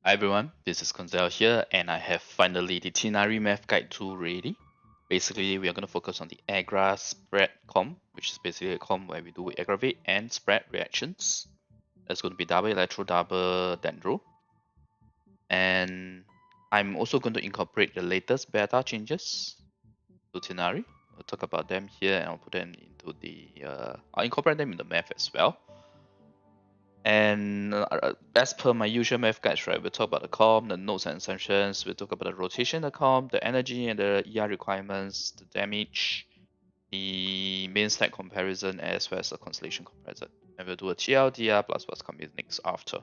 Hi everyone, this is Constellation here, and I have finally the Tighnari Math Guide 2 ready. Basically, we are going to focus on the AggraSpread Comp, which is basically a comp where we do aggravate and spread reactions. That's going to be double electro, double dendro. And I'm also going to incorporate the latest beta changes to Tighnari. I'll talk about them here and I'll put them into I'll incorporate them in the math as well. And as per my usual math guides, right, we'll talk about the comp, the nodes and assumptions, we'll talk about the rotation of the comp, the energy and the ER requirements, the damage, the main stack comparison, as well as the Constellation comparison. And we'll do a TLDR plus what's coming next after.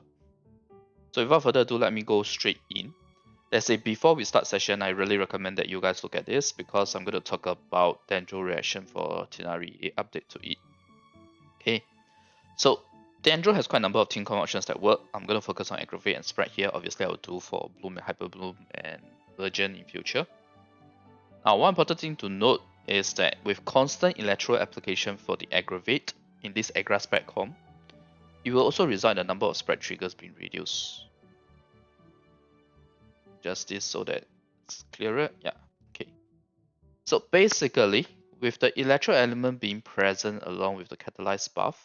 So without further ado, let me go straight in. Let's say before we start session, I really recommend that you guys look at this because I'm going to talk about Dendro reaction for Tighnari, a update to it. Okay, so Dendro has quite a number of team comp options that work. I'm going to focus on aggravate and spread here. Obviously, I will do for bloom and hyper bloom and virgin in future. Now, one important thing to note is that with constant electro application for the aggravate in this AggraSpread Comp, it will also result in the number of spread triggers being reduced. Just this so that it's clearer. Yeah, okay. So basically, with the electro element being present along with the catalyzed buff,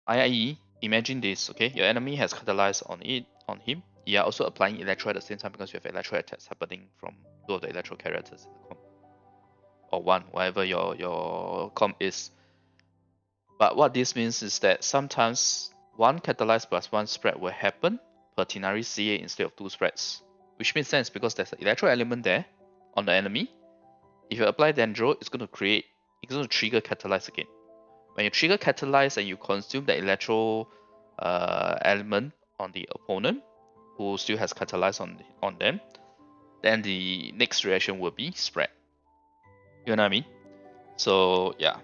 i.e., imagine this, okay? Your enemy has catalyzed on him. You are also applying electro at the same time because you have electro attacks happening from two of the electro characters in the comp. Or one, whatever your comp is. But what this means is that sometimes one catalyzed plus one spread will happen per Tighnari CA instead of two spreads. Which makes sense because there's an electro element there on the enemy. If you apply Dendro, it's going to trigger catalyze again. When you trigger catalyze and you consume the electro element on the opponent who still has catalyze on them, then the next reaction will be spread. You know what I mean? So yeah.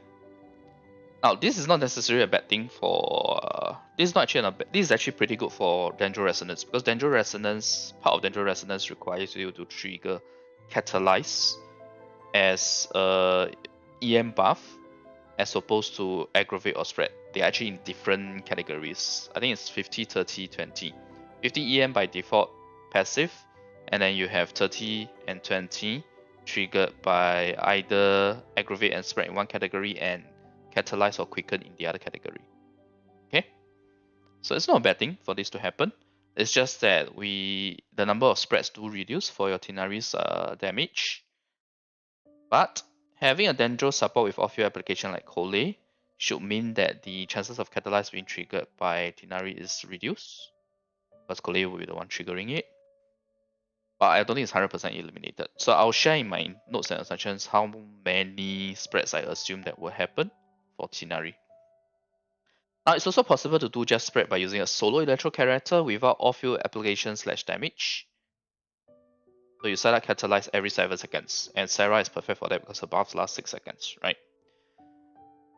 Now this is not necessarily a bad thing for this is not actually not bad. This is actually pretty good for Dendro Resonance because Dendro Resonance, part of Dendro Resonance requires you to trigger catalyze as a EM buff as opposed to aggravate or spread. They're actually in different categories. I think it's 50, 30, 20. 50 EM by default passive, and then you have 30 and 20 triggered by either aggravate and spread in one category and catalyze or quicken in the other category. Okay? So it's not a bad thing for this to happen. It's just that the number of spreads do reduce for your Tighnari's damage. But having a Dendro support with off-field application like Collei should mean that the chances of catalyze being triggered by Tighnari is reduced, because Collei will be the one triggering it. But I don't think it's 100% eliminated. So I'll share in my notes and assumptions how many spreads I assume that will happen for Tighnari. Now it's also possible to do just spread by using a solo electro character without off-field application / damage. So you set up catalyze every 7 seconds, and Sarah is perfect for that because her buffs last 6 seconds, right?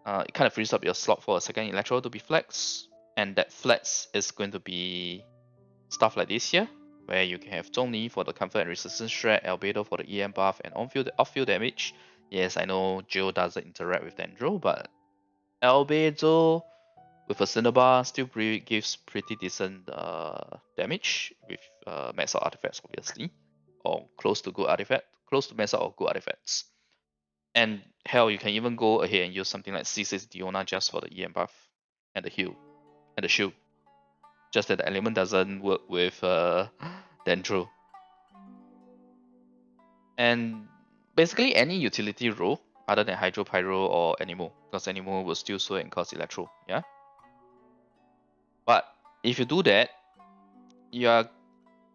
It kind of frees up your slot for a second electro to be flex, and that flex is going to be stuff like this here, where you can have Zhongli for the comfort and resistance shred, Albedo for the EM buff, and off-field damage. Yes, I know Jill doesn't interact with Dendro, but Albedo with a Cinnabar still gives pretty decent damage with max out artifacts, obviously, or close to max out or good artifacts. And hell, you can even go ahead and use something like C6 Diona just for the EM buff and the heal and the shield. Just that the element doesn't work with Dendro. And basically any utility role other than Hydro, Pyro, or Anemo, because Anemo will still sway and cause Electro, yeah? But if you do that, you are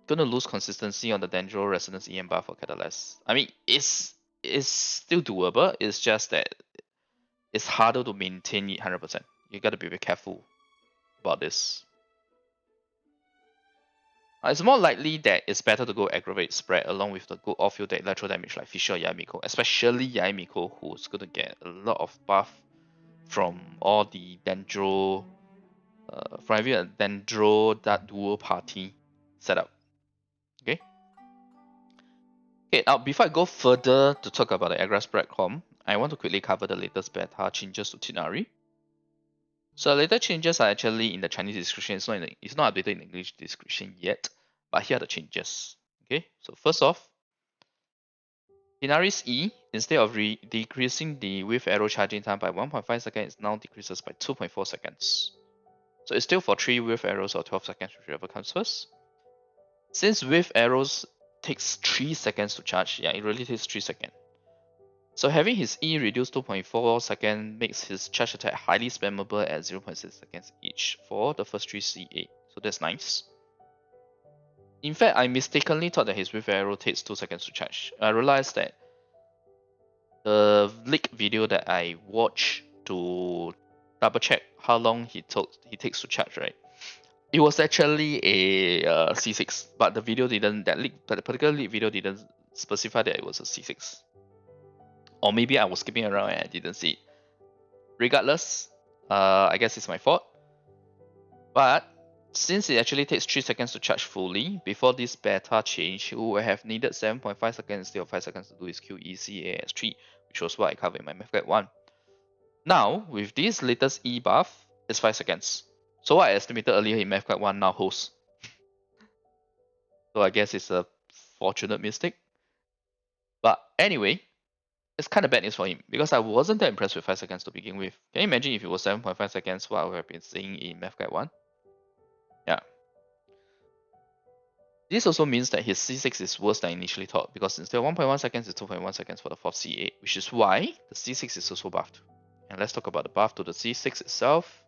gonna lose consistency on the Dendro Resonance EM buff or Catalyst. I mean, it's still doable, it's just that it's harder to maintain it 100%. You gotta be very careful about this. It's more likely that it's better to go aggravate spread along with the good off-field electro damage like Fisher or Yaimiko, especially Yaimiko, who's gonna get a lot of buff from all the Dendro, from having a Dendro that dual party setup. Okay. Okay. Now before I go further to talk about the AggraSpread Comp, I want to quickly cover the latest beta changes to Tighnari. So later changes are actually in the Chinese description. It's not updated in English description yet, but here are the changes. Okay, so first off, Tighnari's E, instead of decreasing the with arrow charging time by 1.5 seconds, it now decreases by 2.4 seconds. So it's still for 3 with arrows or 12 seconds, whichever comes first. Since with arrows takes 3 seconds to charge, yeah, it really takes 3 seconds. So having his E reduced 2.4 seconds makes his charge attack highly spammable at 0.6 seconds each for the first 3 CA. So that's nice. In fact, I mistakenly thought that his with arrow takes 2 seconds to charge. I realized that the leak video that I watched to double check how long he takes to charge, right? It was actually a C6, but the video didn't, that particular leak video didn't specify that it was a C6. Or maybe I was skipping around and I didn't see it. Regardless, I guess it's my fault. But since it actually takes 3 seconds to charge fully, before this beta change, you would have needed 7.5 seconds instead of 5 seconds to do his QECAS3, which was what I covered in my Math Guide 1. Now, with this latest E buff, it's 5 seconds. So what I estimated earlier in Math Guide 1 now holds. So I guess it's a fortunate mistake. But anyway, it's kind of bad news for him because I wasn't that impressed with 5 seconds to begin with. Can you imagine if it was 7.5 seconds, what I would have been seeing in Math Guide 1? Yeah. This also means that his C6 is worse than initially thought because instead of 1.1 seconds, it's 2.1 seconds for the 4th CA, which is why the C6 is also buffed. And let's talk about the buff to the C6 itself.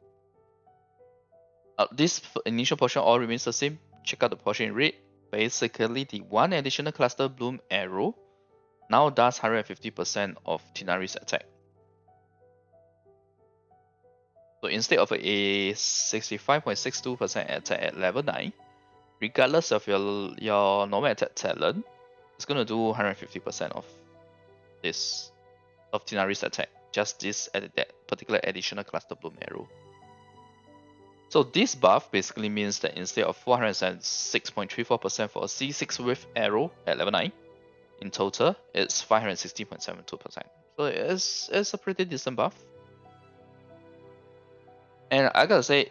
This initial portion all remains the same. Check out the portion in red. Basically, the one additional cluster bloom arrow now does 150% of Tighnari's attack. So instead of a 65.62% attack at level 9, regardless of your normal attack talent, it's going to do 150% of this, of Tighnari's attack. Just this that particular additional cluster bloom arrow. So this buff basically means that instead of 406.34% for a C6 with arrow at level 9, in total, it's 560.72%. So it's a pretty decent buff. And I gotta say,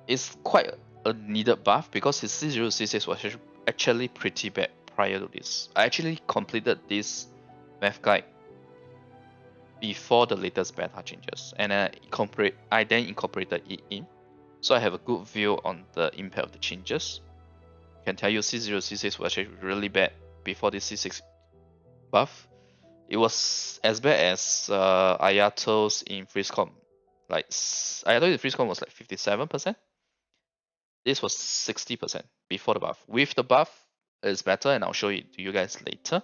it's quite a needed buff because his C0 C6 was actually pretty bad prior to this. I actually completed this math guide before the latest beta changes, and I then incorporated it in. So I have a good view on the impact of the changes. I can tell you C0 C6 was actually really bad before this C6 buff. It was as bad as Ayato's in freeze comp. Like Ayato in freeze comp was like 57%. This was 60% before the buff. With the buff, it's better, and I'll show it to you guys later.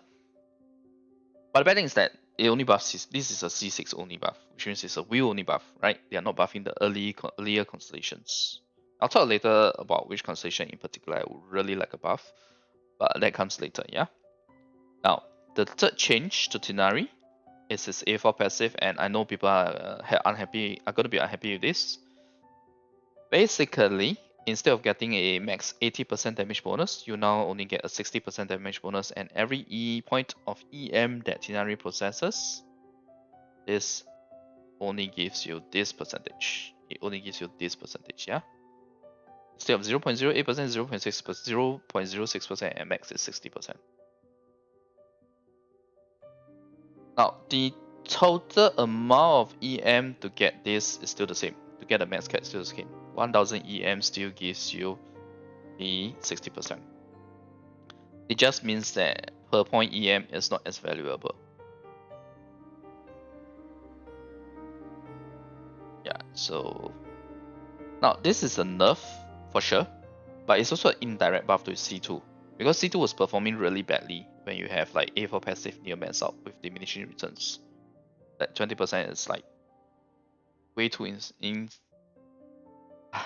But the bad thing is that it only buffs. This is a C6 only buff, which means it's a wheel only buff, right? They are not buffing the earlier constellations. I'll talk later about which constellation in particular I would really like a buff, but that comes later, yeah? Now, the third change to Tighnari is his A4 passive, and I know people are going to be unhappy with this. Basically, instead of getting a max 80% damage bonus, you now only get a 60% damage bonus, and every E point of EM that Tighnari possesses, this only gives you this percentage. It only gives you this percentage, yeah? Instead of 0.08%, 0.06%, and max is 60%. Now, the total amount of EM to get this is still the same. To get the max cap is still the same. 1000 EM still gives you the 60%. It just means that per point EM is not as valuable. Yeah, so now this is a nerf for sure, but it's also an indirect buff to C2 because C2 was performing really badly when you have like A4 passive near max out with diminishing returns. That 20% is like way too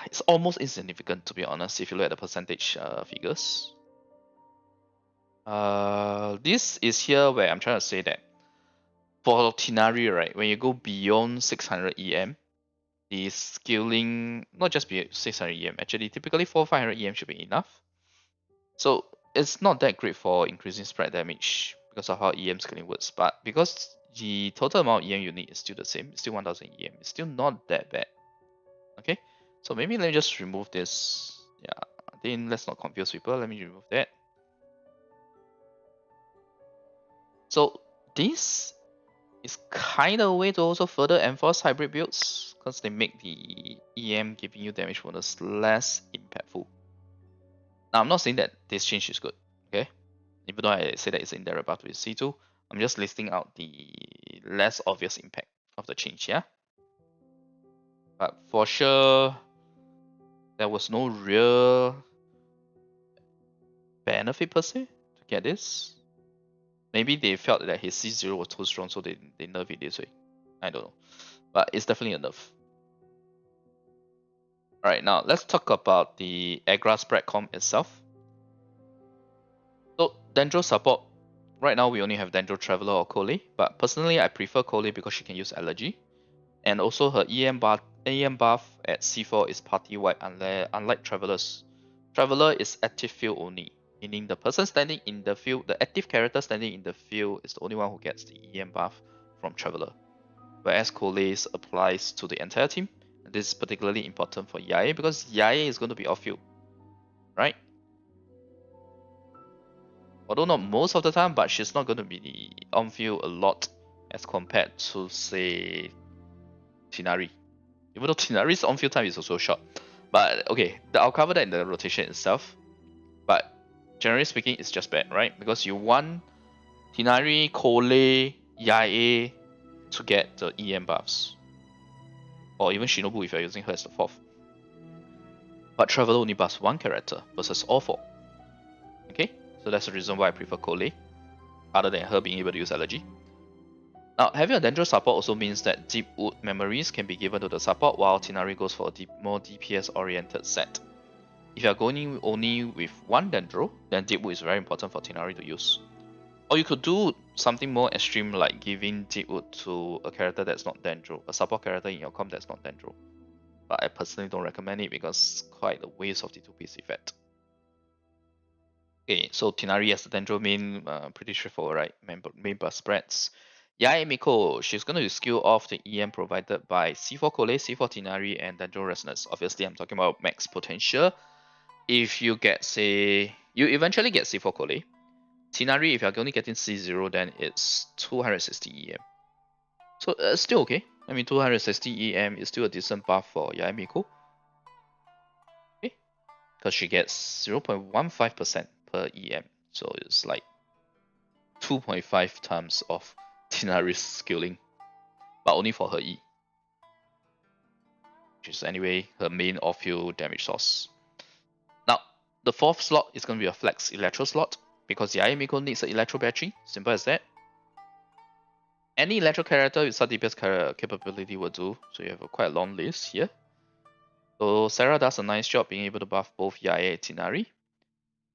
it's almost insignificant, to be honest, if you look at the percentage figures. This is here where I'm trying to say that for Tighnari, right, when you go beyond 600 EM, the scaling, not just be 600 EM, actually typically 400-500 EM should be enough. So it's not that great for increasing spread damage because of how EM scaling works, but because the total amount of EM you need is still the same, it's still 1000 EM, it's still not that bad. Okay, so maybe let me just remove this. Yeah, I think let's not confuse people. Let me remove that. So this is kind of a way to also further enforce hybrid builds because they make the EM giving you damage bonus less impactful. Now I'm not saying that this change is good, okay? Even though I say that it's indirect buff with C2, I'm just listing out the less obvious impact of the change, yeah? But for sure, there was no real benefit per se to get this. Maybe they felt that his C0 was too strong, so they nerf it this way. I don't know. But it's definitely a nerf. Alright, now let's talk about the AggraSpread Comp itself. So Dendro support, right now we only have Dendro Traveler or Collei, but personally I prefer Collei because she can use Allergy. And also her EM buff at C4 is party-wide unlike Travelers. Traveler is active field only, meaning the person standing in the field, the active character standing in the field is the only one who gets the EM buff from Traveler. Whereas Collei's applies to the entire team. This is particularly important for Yae because Yae is going to be off-field, right? Although not most of the time, but she's not going to be on-field a lot as compared to, say, Tighnari. Even though Tighnari's on-field time is also short. But okay, I'll cover that in the rotation itself. But generally speaking, it's just bad, right? Because you want Tighnari, Collei, Yae to get the EM buffs. Or even Shinobu if you're using her as the fourth. But Traveler only buffs one character versus all four. Okay, so that's the reason why I prefer Collei, other than her being able to use Allergy. Now, having a Dendro support also means that Deep Wood memories can be given to the support, while Tighnari goes for a more DPS oriented set. If you are going only with one Dendro, then Deep Wood is very important for Tighnari to use. Or you could do something more extreme like giving Deep Wood to a character that's not Dendro, a support character in your comp that's not Dendro. But I personally don't recommend it because it's quite a waste of the 2-piece effect. Okay, so Tighnari as the Dendro main, pretty straightforward, right? Main buff spreads. Yae Miko, she's going to skill off the EM provided by C4 Collei, C4 Tighnari, and Dendro Resonance. Obviously, I'm talking about max potential. If you get, say, you eventually get C4 Collei. Tighnari, if you're only getting C0, then it's 260 EM. So still okay. I mean, 260 EM is still a decent buff for Yae Miko. Okay, because she gets 0.15% per EM. So it's like 2.5 times of Tighnari's skilling, but only for her E, which is anyway her main off-field damage source. Now, the fourth slot is going to be a flex electro slot because Yae Miko needs an electro battery. Simple as that. Any electro character with sub DPS capability will do. So you have quite a long list here. So Sarah does a nice job being able to buff both Yae and Tighnari.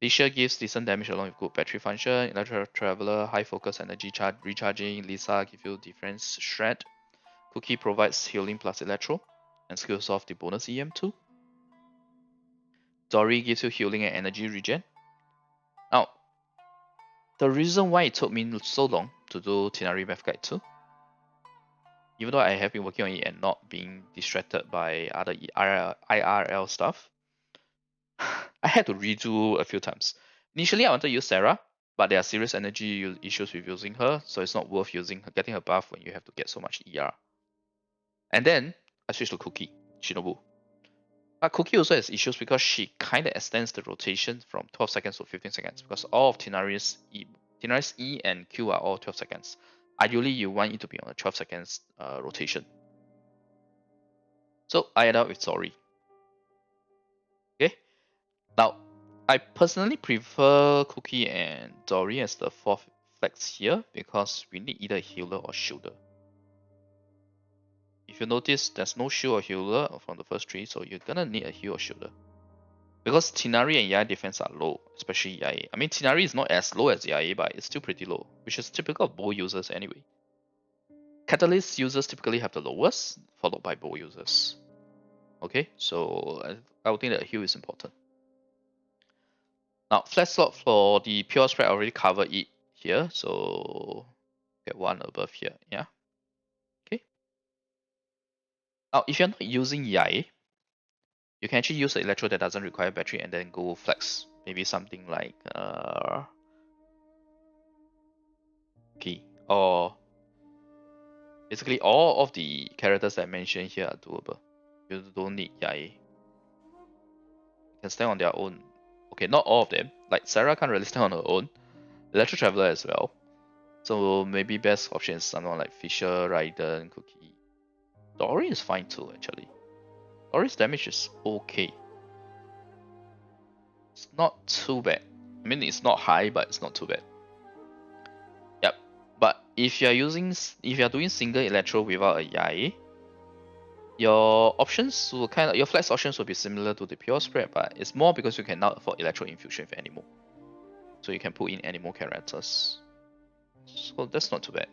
Lisha gives decent damage along with good battery function. Electro Traveler, high focus energy recharging. Lisa gives you defense shred. Cookie provides healing plus electro and skills off the bonus EM too. Dori gives you healing and energy regen. Now, the reason why it took me so long to do Tighnari Math Guide 2, even though I have been working on it and not being distracted by other IRL stuff, I had to redo a few times. Initially, I wanted to use Sarah, but there are serious energy issues with using her, so it's not worth getting her buff when you have to get so much ER. And then I switched to Cookie, Shinobu. But Cookie also has issues because she kind of extends the rotation from 12 seconds to 15 seconds because all of Tighnari's E and Q are all 12 seconds. Ideally, you want it to be on a 12 seconds rotation. So I end up with Dori. Okay. Now, I personally prefer Cookie and Dori as the fourth flex here because we need either a healer or shielder. If you notice, there's no shield or healer from the first three, so you're gonna need a heal or shielder. Because Tighnari and Yae defense are low, especially Yae. I mean, Tighnari is not as low as Yae, but it's still pretty low, which is typical of bow users anyway. Catalyst users typically have the lowest, followed by bow users. Okay, so I would think that heal is important. Now, flat slot for the pure spread, I already covered it here, so get one above here, yeah. Okay. Now, if you're not using Yae, you can actually use an electro that doesn't require battery and then go flex. Maybe something like P, or basically all of the characters that I mentioned here are doable. You don't need Yai. You can stand on their own. Okay, not all of them. Like Sarah can't really stand on her own. Electro Traveler as well. So maybe best option is someone like Fisher, Raiden, Cookie. Dori is fine too, actually. Dori's damage is okay. It's not too bad. I mean, it's not high, but it's not too bad. Yep. But if you're doing single electro without a Yai, your options will your flex options will be similar to the pure spread, but it's more because you cannot afford electro infusion with animal. So you can put in animal characters. So that's not too bad.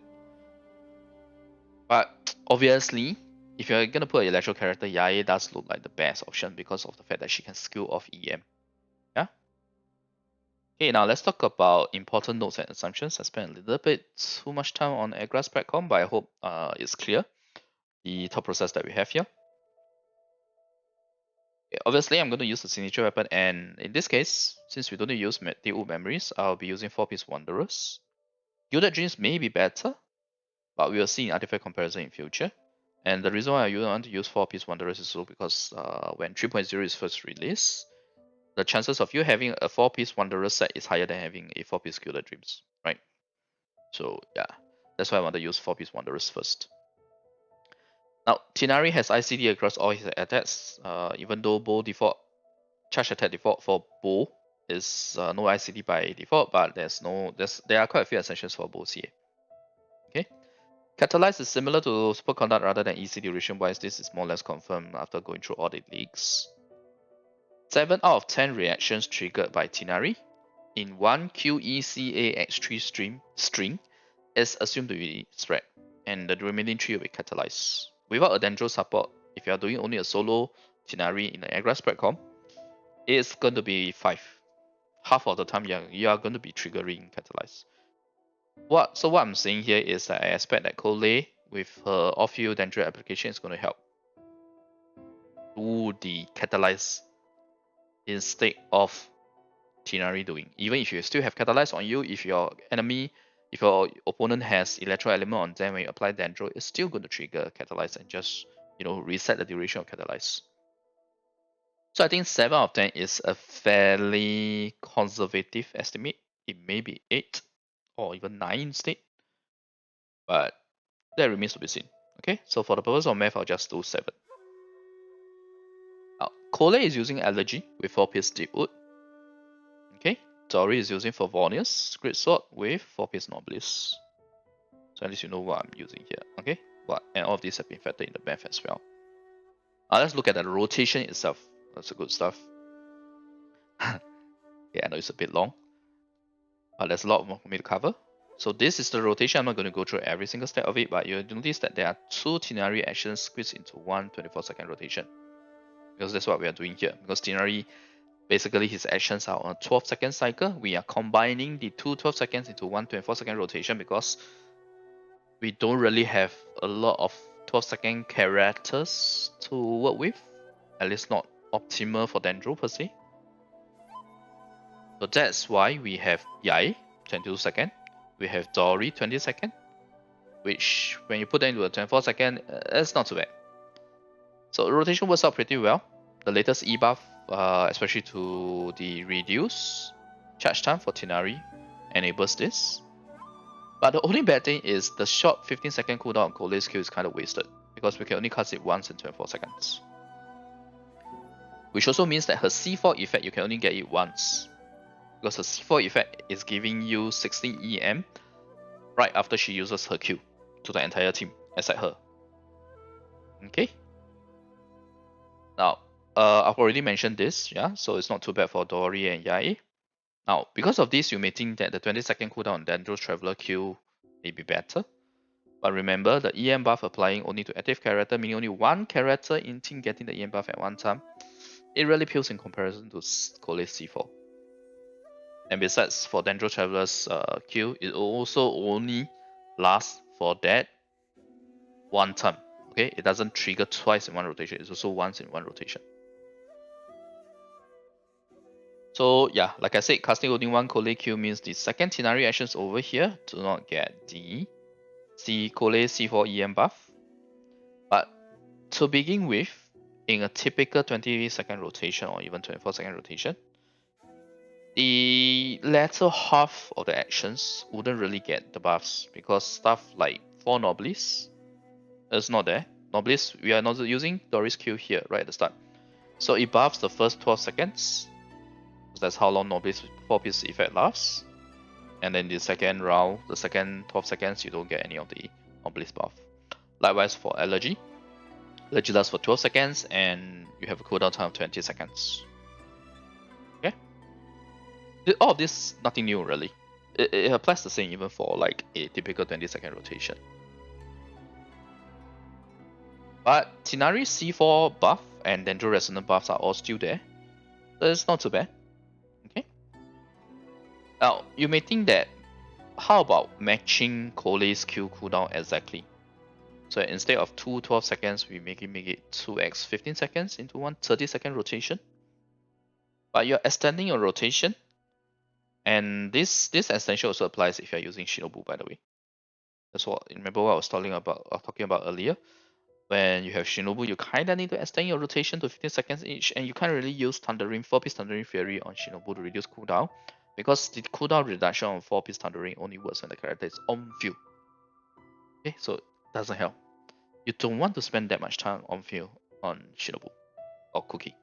But obviously, if you're gonna put an electro character, Yae does look like the best option because of the fact that she can skill off EM. Yeah. Okay, now let's talk about important notes and assumptions. I spent a little bit too much time on AggraSpread Comp, but I hope it's clear the thought process that we have here. Okay, obviously, I'm going to use the signature weapon, and in this case, since we don't use Dewood memories, I'll be using 4-piece Wanderers. Gilded Dreams may be better, but we will see in artifact comparison in future. And the reason why I want to use 4-piece Wanderers is so because when 3.0 is first released, the chances of you having a 4-piece Wanderer set is higher than having a 4-piece Gilded Dreams, right? So yeah, that's why I want to use 4-piece Wanderers first. Now, Tighnari has ICD across all his attacks, even though bow default, charge attack default for bow is no ICD by default, but there are quite a few exceptions for bows here. Okay. Catalyze is similar to Superconduct rather than EC duration wise. This is more or less confirmed after going through all the leaks. 7 out of 10 reactions triggered by Tighnari in one QECAX3 string is assumed to be spread, and the remaining 3 will be catalyzed. Without a Dendro support, if you are doing only a solo Tighnari in the AggraSpread Comp, it's going to be 5. Half of the time you are going to be triggering catalyze. What I'm saying here is that I expect that Collei with her off-field Dendro application is going to help do the catalyze instead of Tighnari doing. Even if you still have catalyze on you, if your opponent has electro element on them when you apply Dendro, it's still going to trigger catalyze and just reset the duration of catalyze. So I think 7 out of 10 is a fairly conservative estimate. It may be 8 or even 9 instead, but that remains to be seen. Okay, so for the purpose of math, I'll just do 7. Now, Collei is using Allergy with 4-piece Deepwood. Okay, Dori is using Favonius Great Sword with 4-piece Nobilis. So at least you know what I'm using here. Okay, and all of these have been factored in the math as well. Now let's look at the rotation itself. That's the good stuff. Yeah, I know it's a bit long, but there's a lot more for me to cover. So this is the rotation. I'm not going to go through every single step of it, but you'll notice that there are 2 Tighnari actions squeezed into one 24-second rotation. Because that's what we are doing here. Because Tighnari, basically his actions are on a 12-second cycle. We are combining the 2 12 seconds into one 24-second rotation because we don't really have a lot of 12-second characters to work with. At least not optimal for Dendro per se. So that's why we have Yai, 22 second. We have Dori, 20 second. Which, when you put them into a 24 second, it's not too bad. So the rotation works out pretty well. The latest E buff, especially to the reduce charge time for Tighnari, enables this. But the only bad thing is the short 15-second cooldown on Collei's skill is kind of wasted, because we can only cast it once in 24 seconds. Which also means that her C4 effect, you can only get it once. Because her C4 effect is giving you 16 EM right after she uses her Q to the entire team, except her. Okay? Now, I've already mentioned this, yeah, so it's not too bad for Dori and Yai. Now, because of this, you may think that the 20-second cooldown on Dendro's Traveler Q may be better. But remember, the EM buff applying only to active character, meaning only one character in team getting the EM buff at one time, it really pales in comparison to Collei's C4. And besides, for Dendro Traveler's Q, it also only lasts for that one time. Okay, it doesn't trigger twice in one rotation, it's also once in one rotation. So yeah, like I said, casting only one Collei Q means the second Tighnari actions over here do not get the Collei C4 EM buff. But to begin with, in a typical 20-second rotation or even 24-second rotation, the latter half of the actions wouldn't really get the buffs because stuff like 4 Nobliss is not there. Nobliss, we are not using Dori's Q here right at the start. So it buffs the first 12 seconds. That's how long Nobliss 4-piece effect lasts. And then the second round, the second 12 seconds, you don't get any of the Nobliss buff. Likewise for Allergy. Allergy lasts for 12 seconds and you have a cooldown time of 20 seconds. Okay? All of this, nothing new really. It applies the same even for like a typical 20-second rotation. But Tighnari C4 buff and Dendro Resonant buffs are all still there. So it's not too bad. Okay. Now, you may think that, how about matching Collei's Q cooldown exactly? So instead of 2 12 seconds, we make it 2x 15 seconds into one 30-second rotation. But you're extending your rotation. And this extension also applies if you're using Shinobu, by the way. That's what, remember what I was talking about earlier. When you have Shinobu, you kinda need to extend your rotation to 15 seconds each, and you can't really use 4-piece Thundering Fury on Shinobu to reduce cooldown, because the cooldown reduction on 4-piece Thundering only works when the character is on field. Okay, so it doesn't help. You don't want to spend that much time on field on Shinobu or Cookie.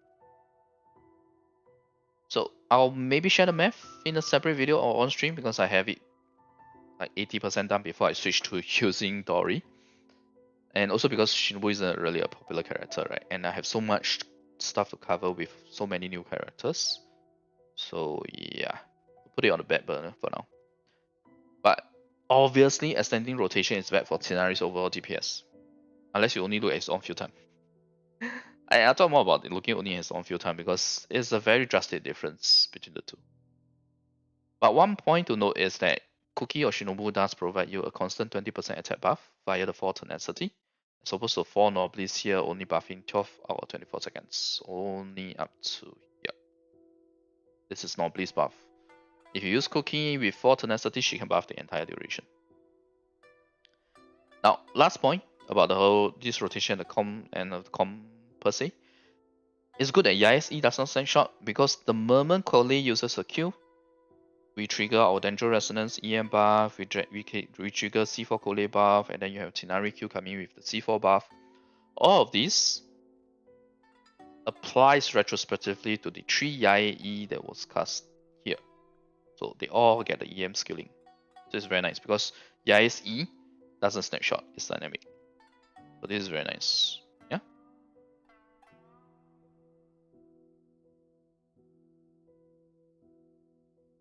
So I'll maybe share the math in a separate video or on stream because I have it like 80% done before I switch to using Dori. And also because Shinobu isn't really a popular character, right? And I have so much stuff to cover with so many new characters. So yeah, put it on the back burner for now. But obviously, extending rotation is bad for Tighnari's overall DPS. Unless you only look at its on-field time. I'll talk more about it looking only at its on-field time because it's a very drastic difference between the two. But one point to note is that Cookie or Shinobu does provide you a constant 20% attack buff via the 4 tenacity, as opposed to 4 Nobliss here only buffing 12 out of 24 seconds, only up to here. This is Nobliss buff. If you use Cookie with 4 tenacity, she can buff the entire duration. Now, last point about the whole this rotation, the comp and the comp per se. It's good that YSE does not stand short because the moment Collei uses a Q, we trigger our Dendro Resonance EM buff, we trigger C4 Collei buff, and then you have Tighnari Q coming with the C4 buff. All of this applies retrospectively to the 3 YAE that was cast here. So they all get the EM skilling. So it's very nice because YSE doesn't snapshot, it's dynamic. So this is very nice. Yeah.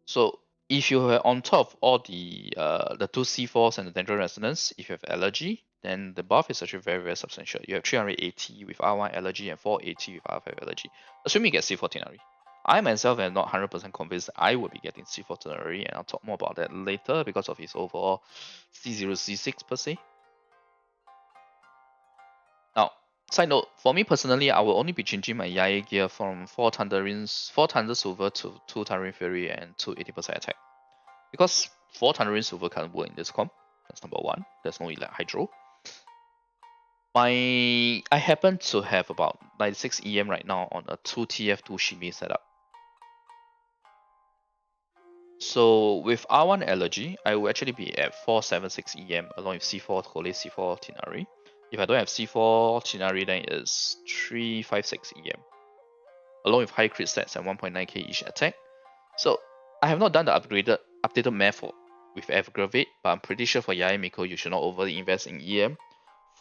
So if you have on top of all the 2 C4s and the Dendro Resonance, if you have allergy, then the buff is actually very, very substantial. You have 380 with R1 allergy and 480 with R5 allergy. Assuming you get C4 Tighnari. I myself am not 100% convinced I will be getting C4 Tighnari, and I'll talk more about that later because of his overall C0, C6 per se. Now, side note, for me personally, I will only be changing my Yae gear from 4 Thunder Silver to 2 Thundering Fury and 2 80% attack. Because 4 Thundering Silver can't work in this comp. That's number one. There's no Elite Hydro. I happen to have about 96 EM right now on a 2 TF2 Shimi setup. So with R1 allergy, I will actually be at 476 EM along with C4 Collei, C4 Tighnari. If I don't have C4 Tighnari, then it's 356 EM. Along with high crit stats and 1.9k each attack. So I have not done the updated math with AggraVate, but I'm pretty sure for Yae Miko you should not overly invest in EM.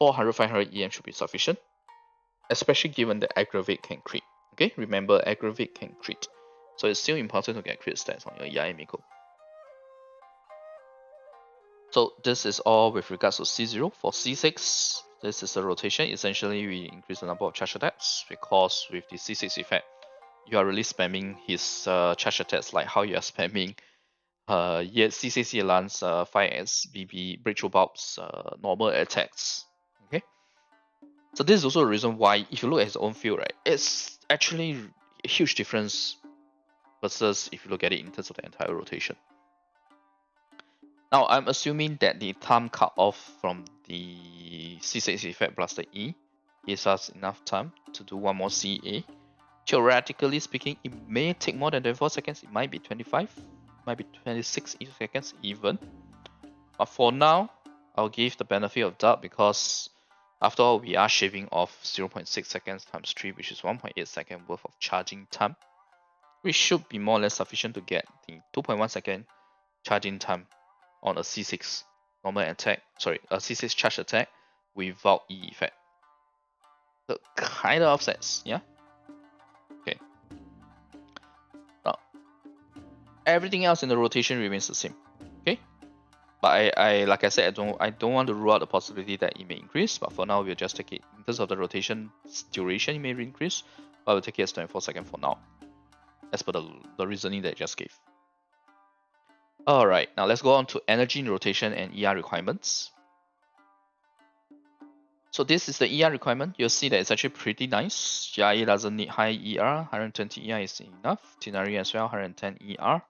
400-500 EM should be sufficient. Especially given that AggraVate can crit. Okay, remember AggraVate can crit. So it's still important to get crit stats on your Yae Miko. So this is all with regards to C0. For C6, this is a rotation. Essentially, we increase the number of charge attacks because with the C6 effect, you are really spamming his charge attacks like how you are spamming C6 Yelan's 5S BB breakthrough bulbs normal attacks. Okay. So this is also a reason why if you look at his own field, right, it's actually a huge difference versus if you look at it in terms of the entire rotation. Now I'm assuming that the time cut off from the C6 effect plus the E gives us enough time to do one more CA. Theoretically speaking, it may take more than 24 seconds. It might be 25, might be 26 seconds even. But for now, I'll give the benefit of doubt because after all, we are shaving off 0.6 seconds times 3, which is 1.8 seconds worth of charging time, which should be more or less sufficient to get the 2.1 second charging time on a C6 normal attack, sorry, a C6 charge attack without E effect. So kind of offsets, yeah? Okay. Now, everything else in the rotation remains the same, okay? But I like I said, I don't want to rule out the possibility that it may increase, but for now we'll just take it in terms of the rotation duration, it may increase, but we'll take it as 24 seconds for now, as per the reasoning that I just gave. Alright, now let's go on to energy in rotation and ER requirements. So this is the ER requirement. You'll see that it's actually pretty nice. Yae doesn't need high ER, 120 ER is enough. Tighnari as well, 110 ER.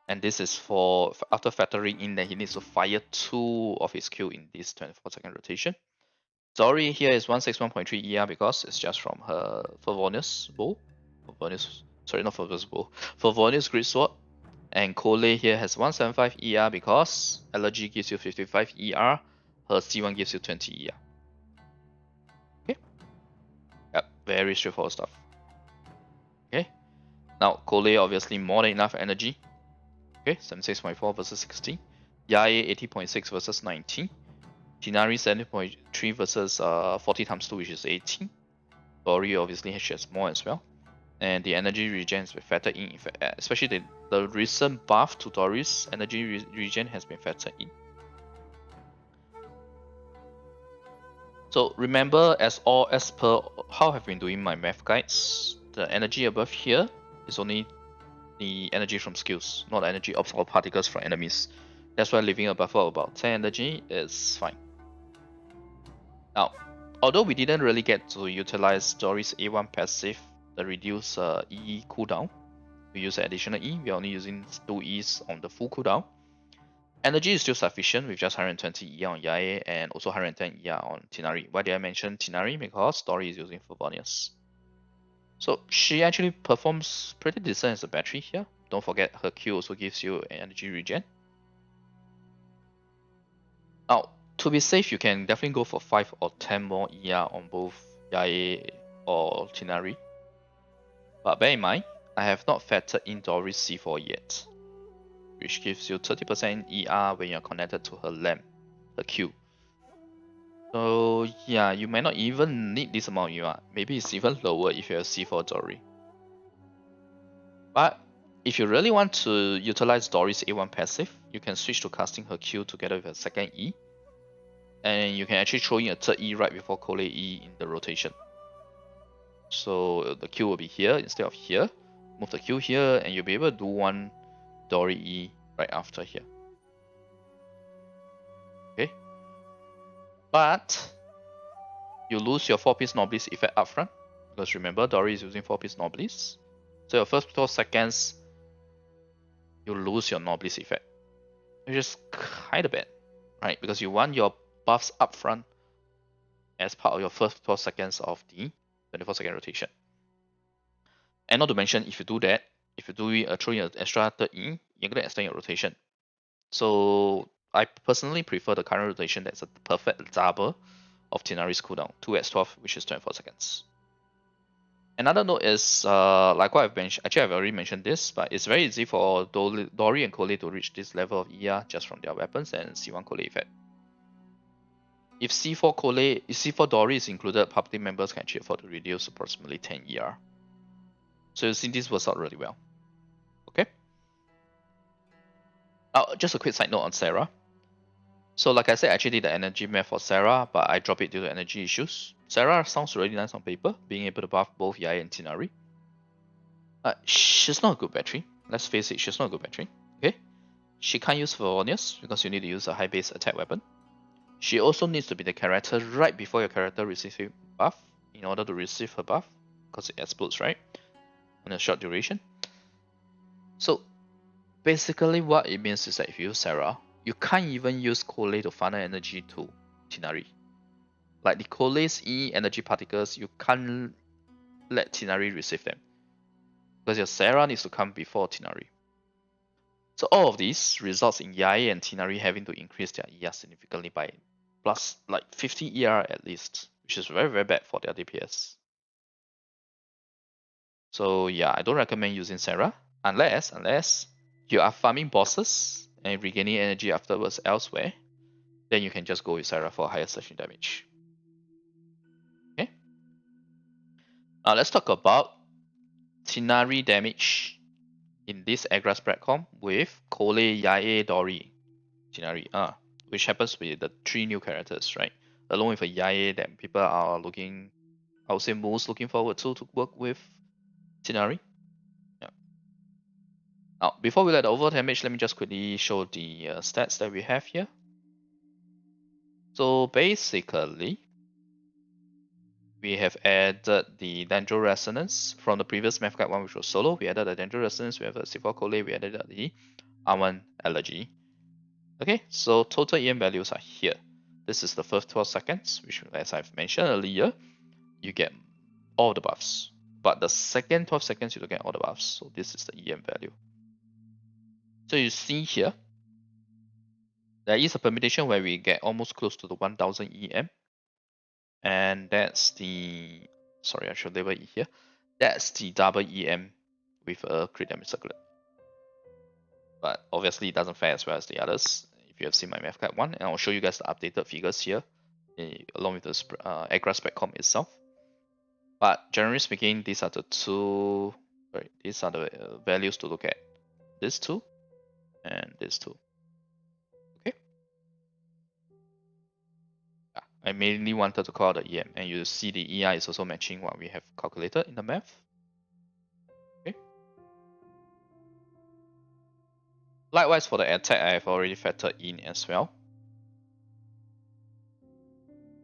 And this is for after factoring in that he needs to fire 2 of his Q in this 24-second rotation. Dori here is 161.3 ER because it's just from her Favonius bow. Favonius Great Sword. And Collei here has 175 ER because Allergy gives you 55 ER, her C1 gives you 20 ER. Okay. Yep, very straightforward stuff. Okay. Now Collei obviously more than enough energy. Okay, 76.4 versus 16. Yae 80.6 versus 19. Tighnari 70.3 versus 40 times 2, which is 18. Dori obviously has more as well. And the energy regen has been factored in, especially the recent buff to Dori's energy regen has been factored in. So remember, as per how I've been doing my math guides, the energy above here is only the energy from skills, not the energy of all particles from enemies. That's why leaving a buffer of about 10 energy is fine. Now, although we didn't really get to utilize Dori's A1 passive, the reduce E cooldown, we use additional E, we're only using 2 E's on the full cooldown. Energy is still sufficient with just 120 E on Yae and also 110 E on Tighnari. Why did I mention Tighnari? Because Dori is using Favonius. So she actually performs pretty decent as a battery here. Don't forget her Q also gives you an energy regen. Now, to be safe, you can definitely go for 5 or 10 more ER on both Yae or Tighnari. But bear in mind, I have not factored in Dori's C4 yet, which gives you 30% ER when you're connected to her lamp, her Q. So yeah, you might not even need this amount of ER. Maybe it's even lower if you have C4 Dori. But if you really want to utilize Dori's A1 passive, you can switch to casting her Q together with a second E. And you can actually throw in a third E right before Collei E in the rotation. So the Q will be here instead of here. Move the Q here and you'll be able to do one Dori E right after here. Okay. But you lose your 4-piece Nobilis effect upfront. Because remember, Dori is using 4-piece Nobilis. So your first 12 seconds, you lose your Nobilis effect. Which is kinda bad. Right? Because you want your buffs upfront as part of your first 12 seconds of the 24-second rotation. And not to mention, if you do that, if you do throw in an extra third E, you're going to extend your rotation. So I personally prefer the current rotation that's a perfect double of Tighnari's cooldown, 2x12, which is 24 seconds. Another note is, like what I've mentioned, actually I've already mentioned this, but it's very easy for Dori and Collei to reach this level of ER just from their weapons and C1 Collei effect. If C4 Dori is included, public members can actually afford to reduce approximately 10 ER. So you see this works out really well. Okay. Just a quick side note on Sarah. So like I said, I actually did the energy math for Sarah, but I dropped it due to energy issues. Sarah sounds really nice on paper, being able to buff both Yae and Tighnari. She's not a good battery. Let's face it, she's not a good battery. Okay. She can't use Favonius because you need to use a high base attack weapon. She also needs to be the character right before your character receives a buff in order to receive her buff, because it explodes, right? On a short duration. So basically what it means is that if you use Sarah, you can't even use Collei to funnel energy to Tighnari. Like the Collei's E energy particles, you can't let Tighnari receive them. Because your Sarah needs to come before Tighnari. So all of these results in Yae and Tighnari having to increase their ER significantly by plus like 50 ER at least, which is very, very bad for their DPS. So yeah, I don't recommend using Sarah unless you are farming bosses and regaining energy afterwards elsewhere, then you can just go with Sarah for higher slashing damage. Okay. Now let's talk about Tighnari damage in this AggraSpread Comp with Collei, Yae, Dori, Tighnari, which happens with the 3 new characters, right? Along with a Yae that people are looking, I would say most looking forward to work with Tighnari. Yeah. Now, before we let the overall damage, let me just quickly show the stats that we have here. So basically, we have added the Dendro Resonance from the previous Math Guide one, which was solo. We added the Dendro Resonance, we have a C4 Collei, we added the R1 Allergy. Okay, so total EM values are here. This is the first 12 seconds, which, as I've mentioned earlier, you get all the buffs. But the second 12 seconds, you don't get all the buffs. So this is the EM value. So you see here, there is a permutation where we get almost close to the 1000 EM. And that's the, sorry, I should label it here. That's the double EM with a crit damage circlet. But obviously it doesn't fare as well as the others. If you have seen my Math Guide 1, and I'll show you guys the updated figures here, along with the AggraSpread Comp itself. But generally speaking, these are the two, sorry, these are the values to look at. This two and this two. Okay. Yeah, I mainly wanted to call out the EM, and you see the EI is also matching what we have calculated in the math. Okay. Likewise for the attack, I have already factored in as well.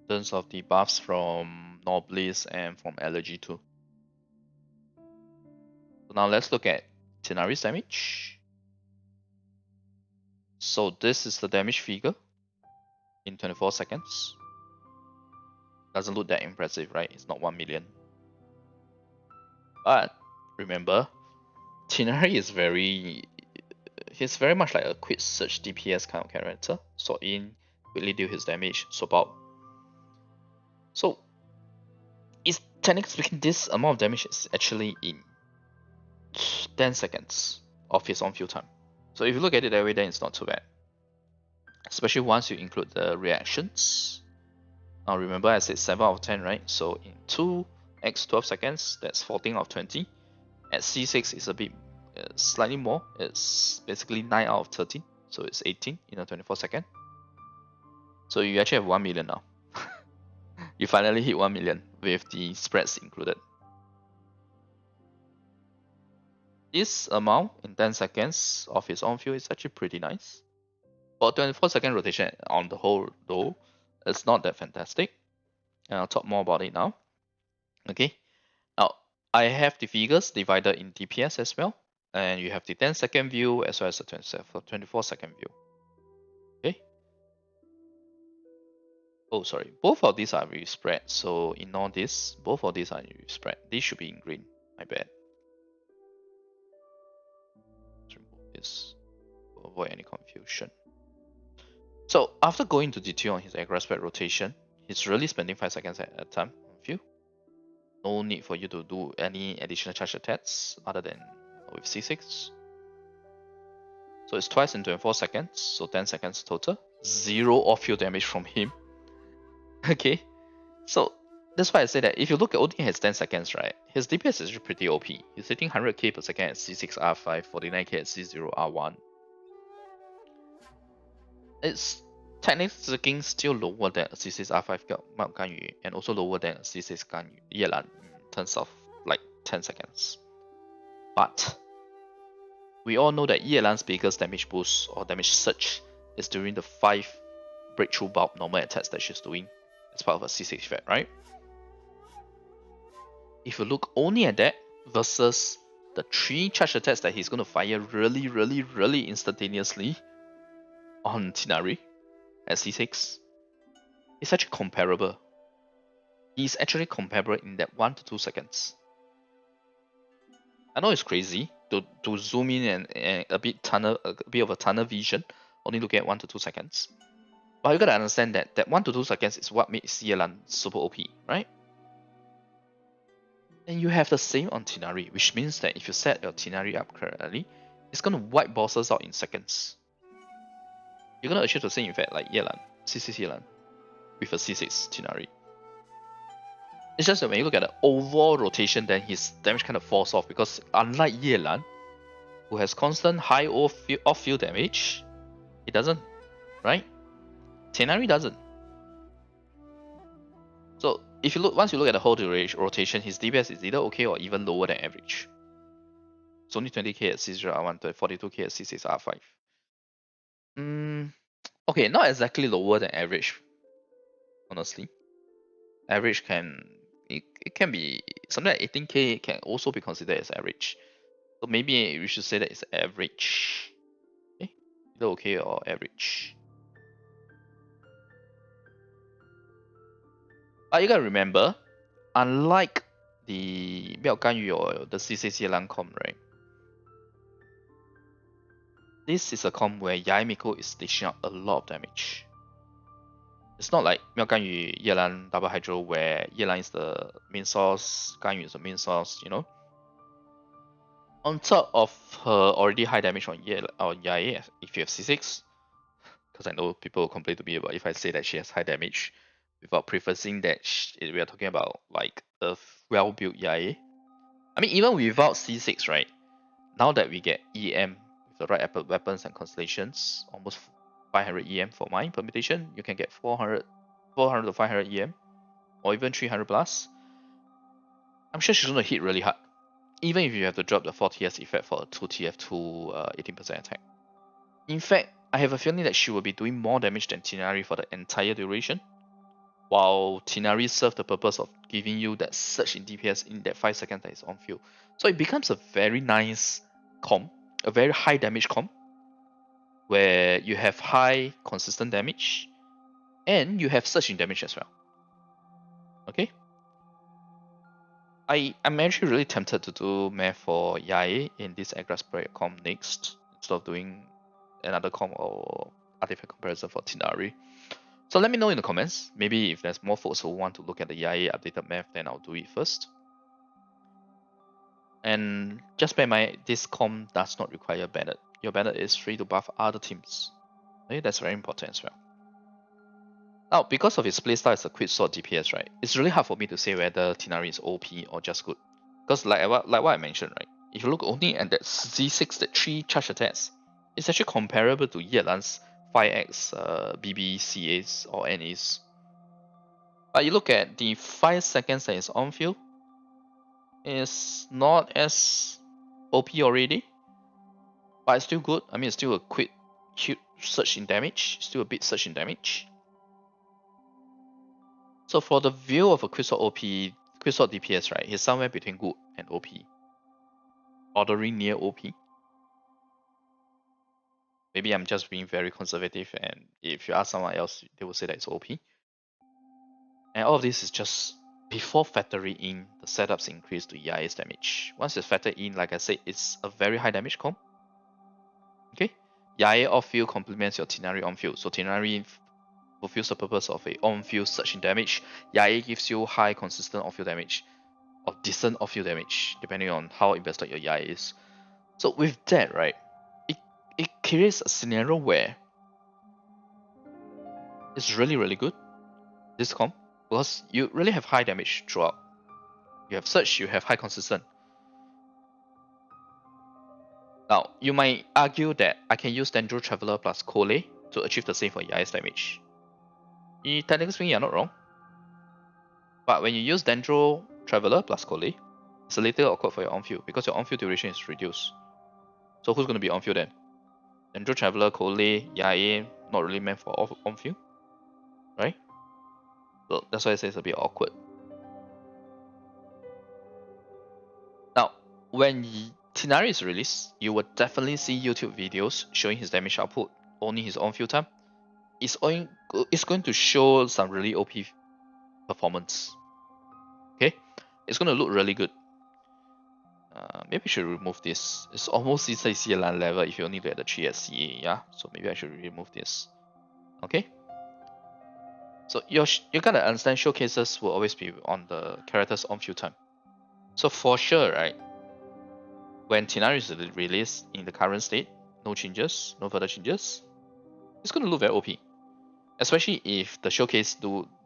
In terms of the buffs from Nobliss and from Allergy too. So now let's look at Tighnari's damage. So this is the damage figure in 24 seconds. Doesn't look that impressive, right? It's not 1 million. But remember, Tighnari is he's very much like a quick search DPS kind of character. Sword in, quickly deal his damage, swap out. So, it's technically speaking, this amount of damage is actually in 10 seconds of his on-field time. So if you look at it that way, then it's not too bad. Especially once you include the reactions. Now remember I said 7 out of 10, right? So in 2x 12 seconds, that's 14 out of 20. At C6 it's a bit slightly more. It's basically 9 out of 13. So it's 18 in a 24 second. So you actually have 1 million now. You finally hit 1 million with the spreads included. This amount in 10 seconds of his on-field is actually pretty nice. For 24-second rotation on the whole though, it's not that fantastic. And I'll talk more about it now. Okay, now I have the figures divided in DPS as well. And you have the 10-second view as well as the 24-second view. Okay. Oh, sorry. Both of these are respread. So ignore this. Both of these are respread. These should be in green. My bad. Let's remove this to avoid any confusion. So after going into detail on his AggraSpread rotation, he's really spending 5 seconds at a time on field. No need for you to do any additional charge attacks other than with C6. So it's twice in 24 seconds, so 10 seconds total. 0 off-field damage from him. Okay, so that's why I say that if you look at only his 10 seconds, right, his DPS is pretty OP. He's hitting 100k per second at C6 R5, 49k at C0 R1. It's technically speaking still lower than a C6 R5 Mount Ganyu and also lower than a C6 Ganyu Yelan in terms of like 10 seconds. But we all know that Yelan's biggest damage boost or damage surge is during the 5 breakthrough bulb normal attacks that she's doing as part of a C6 effect, right? If you look only at that versus the 3 charge attacks that he's going to fire really instantaneously on Tighnari at C6 is actually comparable. He's actually comparable in that 1 to 2 seconds. I know it's crazy to zoom in and a bit of a tunnel vision, only looking at 1 to 2 seconds. But you gotta understand that 1 to 2 seconds is what makes Yelan super OP, right? And you have the same on Tighnari, which means that if you set your Tighnari up correctly, it's gonna wipe bosses out in seconds. You're gonna achieve the same effect like Yelan, C6 Yelan, with a C6 Tighnari. It's just that when you look at the overall rotation, then his damage kind of falls off, because unlike Yelan, who has constant high off-field damage, he doesn't, right? Tighnari doesn't. So if you look, once you look at the whole rotation, his DPS is either okay or even lower than average. It's only 20k at C0 R1, 42k at C6 R5. Okay, not exactly lower than average, honestly. Average it can be something like 18k can also be considered as average. So maybe we should say that it's average. Okay, either okay or average. But you gotta remember, unlike the 妙干预 or the C6 Yelan comp, right? This is a comp where Yai Miko is dishing out a lot of damage. It's not like 妙干预 Yelan double hydro where Yelan is the main source, 干预 is the main source, you know? On top of her already high damage on Yai, if you have C6, because I know people will complain to me about if I say that she has high damage without prefacing that we are talking about like a well-built Yai. I mean, even without C6, right? Now that we get EM with the right weapons and constellations, almost 500 EM for my permutation, you can get 400 to 500 EM, or even 300 plus. I'm sure she's going to hit really hard, even if you have to drop the 4TS effect for a 2TF2 18% attack. In fact, I have a feeling that she will be doing more damage than Tighnari for the entire duration, while Tighnari serves the purpose of giving you that surge in DPS in that 5 seconds that is on field. So it becomes a very nice comp, a very high damage comp, where you have high consistent damage, and you have surge in damage as well. Okay? I'm actually really tempted to do math for Yai in this AggraSpread Comp next, instead of doing another comp or artifact comparison for Tighnari. So let me know in the comments. Maybe if there's more folks who want to look at the Yai updated math, then I'll do it first. And just bear in mind, this comp does not require Bennett. Your Bennett is free to buff other teams. Okay, that's very important as well. Now, because of his playstyle as a quick sword DPS, right, it's really hard for me to say whether Tighnari is OP or just good. Because like what I mentioned, right, if you look only at that Z6, that 3 charge attacks, it's actually comparable to Yelan's 5x BBCAs or NAs. But you look at the 5 seconds that is on field, it's not as OP already, but it's still good. I mean, it's still a quick huge surge in damage, still a bit surge in damage. So for the view of a Quicksword OP, Quicksword DPS, right, he's somewhere between good and OP, bordering near OP. Maybe I'm just being very conservative, and if you ask someone else, they will say that it's OP. And all of this is just before factoring in the setups increase to Yai's damage. Once it's factored in, like I said, it's a very high damage comp. Okay, Yai off-field complements your Tighnari on-field. So Tighnari fulfills the purpose of a on-field surge in damage. Yai gives you high consistent off-field damage, or decent off-field damage, depending on how invested your Yai is. So with that, right, it creates a scenario where it's really good, this comp, because you really have high damage throughout. You have surge, you have high consistent. Now, you might argue that I can use Dendro Traveler plus Collei to achieve the same for Yai's damage. Technically speaking, you're not wrong. But when you use Dendro Traveler plus Collei, it's a little awkward for your on-field, because your on-field duration is reduced. So who's going to be on-field then? Dendro Traveler, Collei, Yai, not really meant for on-field, right? So that's why I say it's a bit awkward. Now, when Tighnari is released, you will definitely see YouTube videos showing his damage output, only his on field time. It's going to show some really OP performance. Okay, it's going to look really good. Maybe I should remove this. It's almost Yelan level if you only get the 3 at CA, yeah? So maybe I should remove this. Okay? So you gotta understand showcases will always be on the character's on field time. So for sure, right? When Tighnari is released in the current state, no changes, no further changes, it's gonna look very OP. Especially if the showcase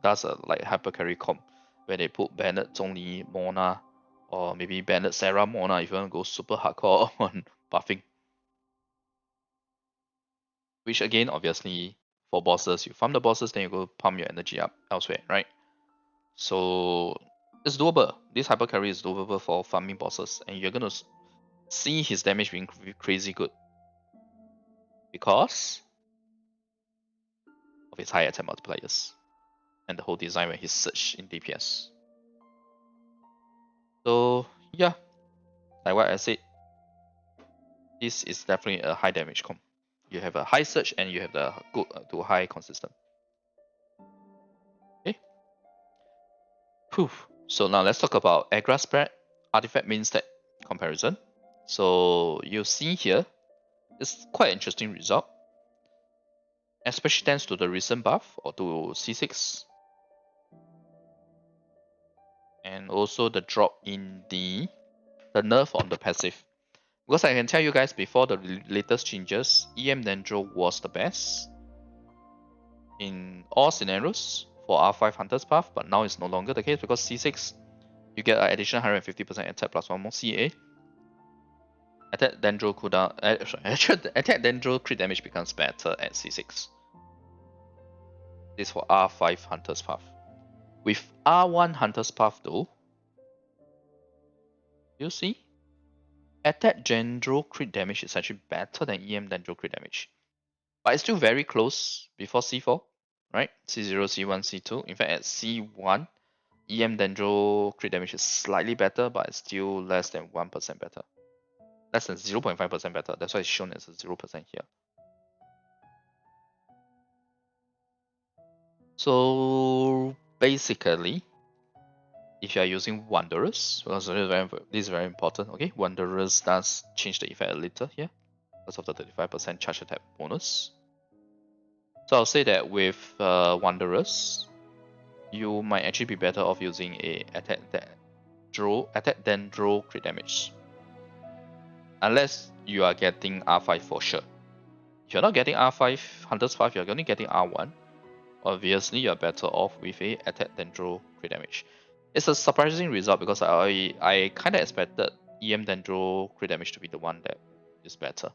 does a like hyper carry comp where they put Bennett, Zhongli, Mona, or maybe Bennett, Sarah, Mona if you want to go super hardcore on buffing. Which again, obviously, for bosses, you farm the bosses, then you go pump your energy up elsewhere, right? So it's doable. This hyper carry is doable for farming bosses, and you're gonna see his damage being crazy good because of his high attack multipliers and the whole design when he surged in DPS. So yeah, like what I said, this is definitely a high damage comp. You have a high surge and you have the good to high consistent. Okay. Whew. So now let's talk about AggraSpread artifact main stat comparison. So you see here, it's quite an interesting result, especially thanks to the recent buff or to C6, and also the drop in the nerf on the passive. Because I can tell you guys before the latest changes, EM Dendro was the best in all scenarios for R5 Hunter's Path, but now it's no longer the case because C6, you get an additional 150% attack plus 1 more CA. Attack Dendro cooldown, attack Dendro crit damage becomes better at C6. This for R5 Hunter's Path. With R1 Hunter's Path though, you see, attack Dendro crit damage is actually better than EM Dendro crit damage. But it's still very close before C4, right? C0, C1, C2. In fact, at C1, EM Dendro crit damage is slightly better, but it's still less than 1% better. Less than 0.5% better. That's why it's shown as a 0% here. So basically, if you are using Wanderers, because this is very important, okay? Wanderers does change the effect a little here because of the 35% charge attack bonus. So I'll say that with Wanderers, you might actually be better off using a attack Dendro crit damage. Unless you are getting R5 for sure. If you're not getting R5, Hunter's Path, you're only getting R1. Obviously, you're better off with a attack Dendro crit damage. It's a surprising result because I kind of expected EM Dendro crit damage to be the one that is better.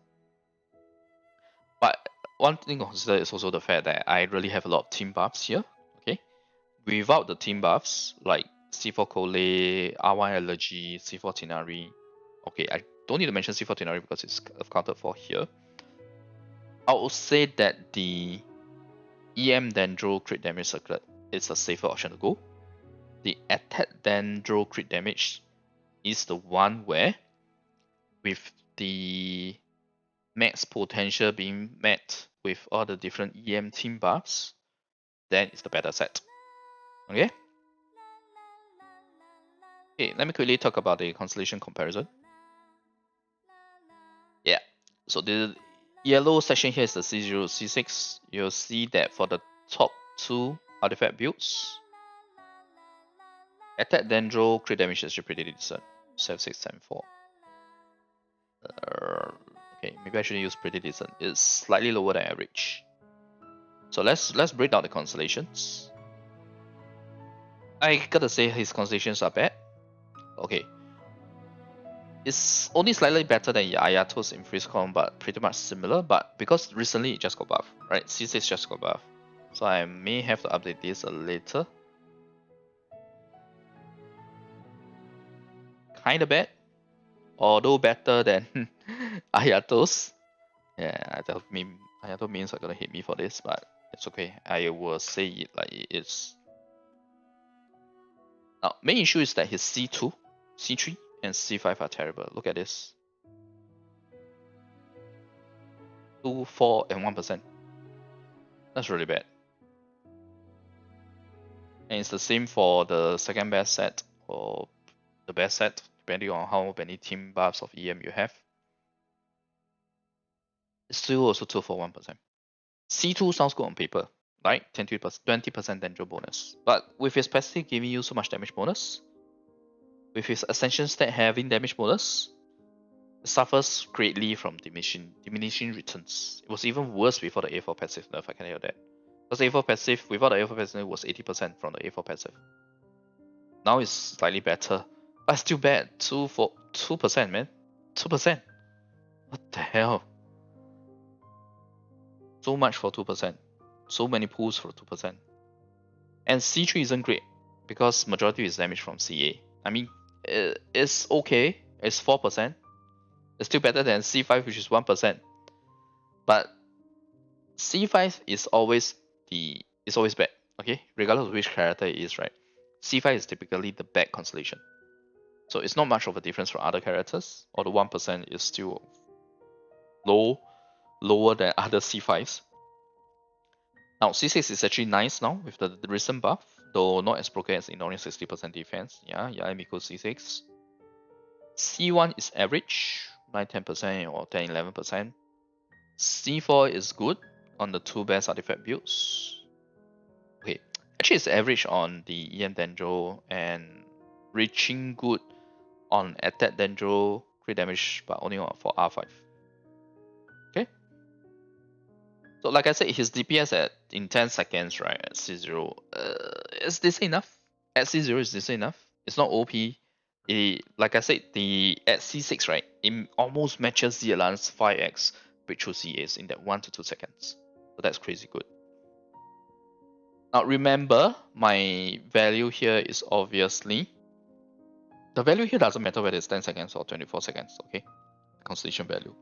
But one thing to consider is also the fact that I really have a lot of team buffs here. Okay, without the team buffs like C4 Collei, R1 Allergy, C4 Tighnari. Okay, I don't need to mention C4 Tighnari because it's accounted for here. I would say that the EM Dendro crit damage circlet is a safer option to go. The attack Dendro crit damage is the one where, with the max potential being met with all the different EM team buffs, then it's the better set. Okay? Okay, let me quickly talk about the Constellation comparison. Yeah, so the yellow section here is the C0, C6. You'll see that for the top two artifact builds, attack Dendro crit damage is actually pretty decent. 7674. Okay, maybe I shouldn't use pretty decent. It's slightly lower than average. So let's break down the constellations. I gotta say his constellations are bad. Okay. It's only slightly better than Ayato's in FreezeCon, but pretty much similar. But because recently it just got buff, right? C6 just got buff. So I may have to update this a little. Kinda bad. Although better than Ayato's. Yeah, Ayato means are gonna hate me for this, but it's okay. I will say it like it is. Now, main issue is that his C2, C3, and C5 are terrible. Look at this. 2, 4, and 1%. That's really bad. And it's the same for the second best set or the best set, depending on how many team buffs of EM you have. It's still also 2, 4, 1%. C2 sounds good on paper, right? 20% Dendro bonus. But with his passive giving you so much damage bonus, with his Ascension stat having damage bonus, it suffers greatly from diminishing returns. It was even worse before the A4 passive nerf, I can tell you that. Because A4 passive, without the A4 passive, was 80% from the A4 passive. Now it's slightly better, but still bad. 2%, man. 2%. What the hell? So much for 2%. So many pulls for 2%. And C3 isn't great because majority is damage from CA. I mean, it's okay. It's 4%. It's still better than C5, which is 1%. But C5 is always bad. Okay, regardless of which character it is, right? C5 is typically the bad Constellation. So it's not much of a difference from other characters. Or the 1% is still lower than other C5s. Now C6 is actually nice now with the recent buff, though not as broken as ignoring 60% defense. Yeah, equals C6. C1 is average, 9-10% or 10-11%. C4 is good on the 2 best artifact builds. Okay, actually it's average on the EM Dendro and reaching good on attack Dendro, crit damage, but only for R5. Okay. So like I said, his DPS in 10 seconds, right, at C0, is decent enough. At C0 is decent enough. It's not OP. Like I said, at C6, right, it almost matches Yelan's 5x breakthrough CAs in that 1 to 2 seconds. So that's crazy good. Now remember, my value here is obviously, the value here doesn't matter whether it's 10 seconds or 24 seconds, okay? Constellation value.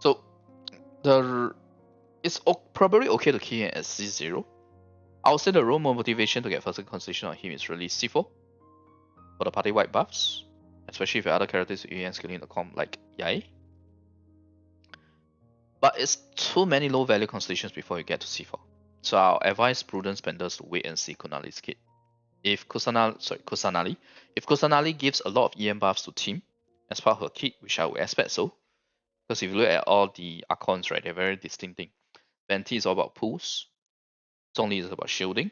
So it's probably okay to key in at C0. I would say the role motivation to get first Constellation on him is really C4 for the party wide buffs, especially if your other characters are scaling the comp like Yai. But it's too many low value Constellations before you get to C4. So I'll advise prudent spenders to wait and see Kusanali's kit. If Kusanali gives a lot of EM buffs to team as part of her kit, which I would expect so, because if you look at all the Archons, right, they're very distinct. Venti is all about pulls. Zhongli is about shielding.